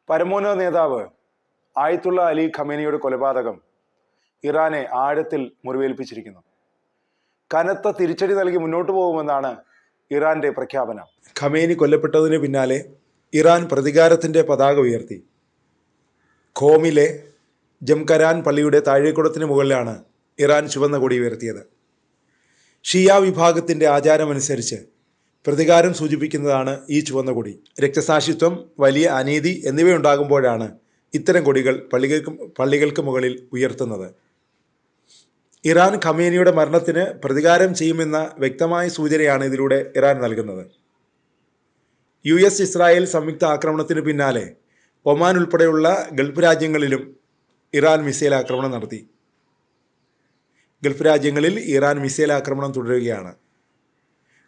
പരമോന്നത നേതാവ് ആയത്തുള്ള അലി ഖമേനിയുടെ കൊലപാതകം ഇറാനെ ആഴത്തിൽ മുറിവേൽപ്പിച്ചിരിക്കുന്നു. കനത്ത തിരിച്ചടി നൽകി മുന്നോട്ടു പോകുമെന്നാണ് ഇറാന്റെ പ്രഖ്യാപനം. ഖമേനി കൊല്ലപ്പെട്ടതിന് പിന്നാലെ ഇറാൻ പ്രതികാരത്തിന്റെ പതാക ഉയർത്തി. ഖോമിലെ ജംകരാൻ പള്ളിയുടെ താഴേക്കുടത്തിന് മുകളിലാണ് ഇറാൻ ചുവന്ന കൊടി ഉയർത്തിയത്. ഷിയ വിഭാഗത്തിന്റെ ആചാരമനുസരിച്ച് പ്രതികാരം സൂചിപ്പിക്കുന്നതാണ് ഈ ചുവന്ന കൊടി. രക്തസാക്ഷിത്വം, വലിയ അനീതി എന്നിവയുണ്ടാകുമ്പോഴാണ് ഇത്തരം കൊടികൾ പള്ളികൾക്ക് മുകളിൽ ഉയർത്തുന്നത്. ഇറാൻ ഖമേനിയുടെ മരണത്തിന് പ്രതികാരം ചെയ്യുമെന്ന വ്യക്തമായ സൂചനയാണ് ഇതിലൂടെ ഇറാൻ നൽകുന്നത്. US ഇസ്രായേൽ സംയുക്ത ആക്രമണത്തിന് പിന്നാലെ ഒമാൻ ഉൾപ്പെടെയുള്ള ഗൾഫ് രാജ്യങ്ങളിലും ഇറാൻ മിസൈൽ ആക്രമണം നടത്തി. ഗൾഫ് രാജ്യങ്ങളിൽ ഇറാൻ മിസൈൽ ആക്രമണം തുടരുകയാണ്.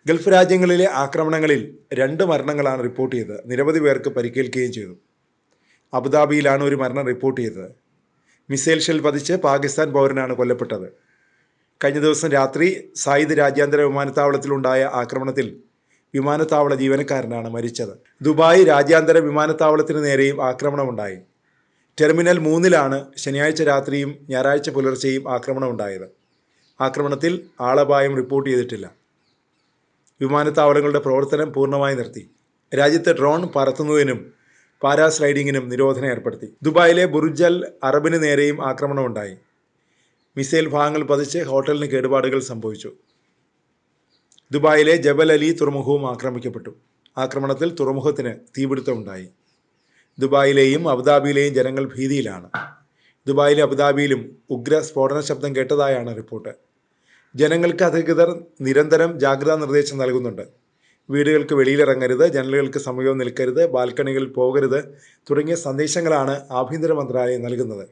ഗൾഫ് രാജ്യങ്ങളിലെ ആക്രമണങ്ങളിൽ 2 മരണങ്ങളാണ് റിപ്പോർട്ട് ചെയ്തത്. നിരവധി പേർക്ക് പരിക്കേൽക്കുകയും ചെയ്തു. അബുദാബിയിലാണ് ഒരു മരണം റിപ്പോർട്ട് ചെയ്തത്. മിസൈൽ ഷെൽ പതിച്ച് പാകിസ്ഥാൻ പൗരനാണ് കൊല്ലപ്പെട്ടത്. കഴിഞ്ഞ ദിവസം രാത്രി സായിദ് രാജ്യാന്തര വിമാനത്താവളത്തിലുണ്ടായ ആക്രമണത്തിൽ വിമാനത്താവള ജീവനക്കാരനാണ് മരിച്ചത്. ദുബായ് രാജ്യാന്തര വിമാനത്താവളത്തിന് നേരെയും ആക്രമണമുണ്ടായി. ടെർമിനൽ 3-ലാണ് ശനിയാഴ്ച രാത്രിയും ഞായറാഴ്ച പുലർച്ചെയും ആക്രമണമുണ്ടായത്. ആക്രമണത്തിൽ ആളപായം റിപ്പോർട്ട് ചെയ്തിട്ടില്ല. വിമാനത്താവളങ്ങളുടെ പ്രവർത്തനം പൂർണ്ണമായി നിർത്തി. രാജ്യത്ത് ഡ്രോൺ പറത്തുന്നതിനും പാരാസ്ലൈഡിങ്ങിനും നിരോധനം ഏർപ്പെടുത്തി. ദുബായിലെ ബുർജ് അൽ അറബിന് നേരെയും ആക്രമണമുണ്ടായി. മിസൈൽ ഭാഗങ്ങൾ പതിച്ച് ഹോട്ടലിന് കേടുപാടുകൾ സംഭവിച്ചു. ദുബായിലെ ജബൽ അലി തുറമുഖവും ആക്രമിക്കപ്പെട്ടു. ആക്രമണത്തിൽ തുറമുഖത്തിന് തീപിടുത്തമുണ്ടായി. ദുബായിലെയും അബുദാബിയിലെയും ജനങ്ങൾ ഭീതിയിലാണ്. ദുബായിലും അബുദാബിയിലും ഉഗ്ര സ്ഫോടന ശബ്ദം കേട്ടതായാണ് റിപ്പോർട്ട്. ജനങ്ങൾക്ക് അധികൃതർ നിരന്തരം ജാഗ്രതാ നിർദ്ദേശം നൽകുന്നുണ്ട്. വീടുകൾക്ക് വെളിയിലിറങ്ങരുത്, ജനലുകൾക്ക് സമീപം നിൽക്കരുത്, ബാൽക്കണികളിൽ പോകരുത് തുടങ്ങിയ സന്ദേശങ്ങളാണ് ആഭ്യന്തര മന്ത്രാലയം നൽകുന്നത്.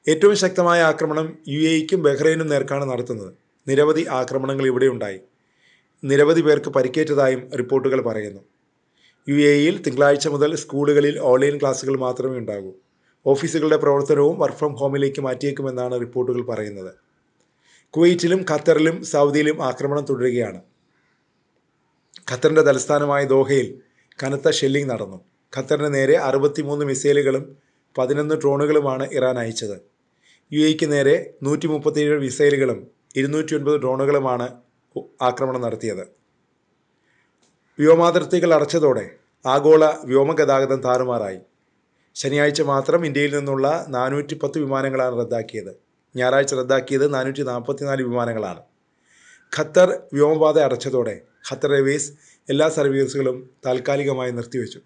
ഏറ്റവും ശക്തമായ ആക്രമണം UAEക്കും ബഹ്റൈനും നേർക്കാണ് നടത്തുന്നത്. നിരവധി ആക്രമണങ്ങൾ ഇവിടെ ഉണ്ടായി. നിരവധി പേർക്ക് പരിക്കേറ്റതായും റിപ്പോർട്ടുകൾ പറയുന്നു. UAEയിൽ തിങ്കളാഴ്ച മുതൽ സ്കൂളുകളിൽ ഓൺലൈൻ ക്ലാസുകൾ മാത്രമേ ഉണ്ടാകൂ. ഓഫീസുകളുടെ പ്രവർത്തനവും വർക്ക് ഫ്രം ഹോമിലേക്ക് മാറ്റിയേക്കുമെന്നാണ് റിപ്പോർട്ടുകൾ പറയുന്നത്. കുവൈറ്റിലും ഖത്തറിലും സൗദിയിലും ആക്രമണം തുടരുകയാണ്. ഖത്തറിൻ്റെ തലസ്ഥാനമായ ദോഹയിൽ കനത്ത ഷെല്ലിംഗ് നടന്നു. ഖത്തറിന് നേരെ 63 മിസൈലുകളും 11 ഡ്രോണുകളുമാണ് ഇറാൻ അയച്ചത്. UAEക്ക് നേരെ 137 മിസൈലുകളും 209 ഡ്രോണുകളുമാണ് ആക്രമണം നടത്തിയത്. വ്യോമാതിർത്തികൾ അടച്ചതോടെ ആഗോള വ്യോമഗതാഗതം താറുമാറായി. ശനിയാഴ്ച മാത്രം ഇന്ത്യയിൽ നിന്നുള്ള 410 വിമാനങ്ങളാണ് റദ്ദാക്കിയത്. ഞായറാഴ്ച റദ്ദാക്കിയത് 444 വിമാനങ്ങളാണ്. ഖത്തർ വ്യോമപാത അടച്ചതോടെ ഖത്തർ എയർവേസ് എല്ലാ സർവീസുകളും താൽക്കാലികമായി നിർത്തിവെച്ചു.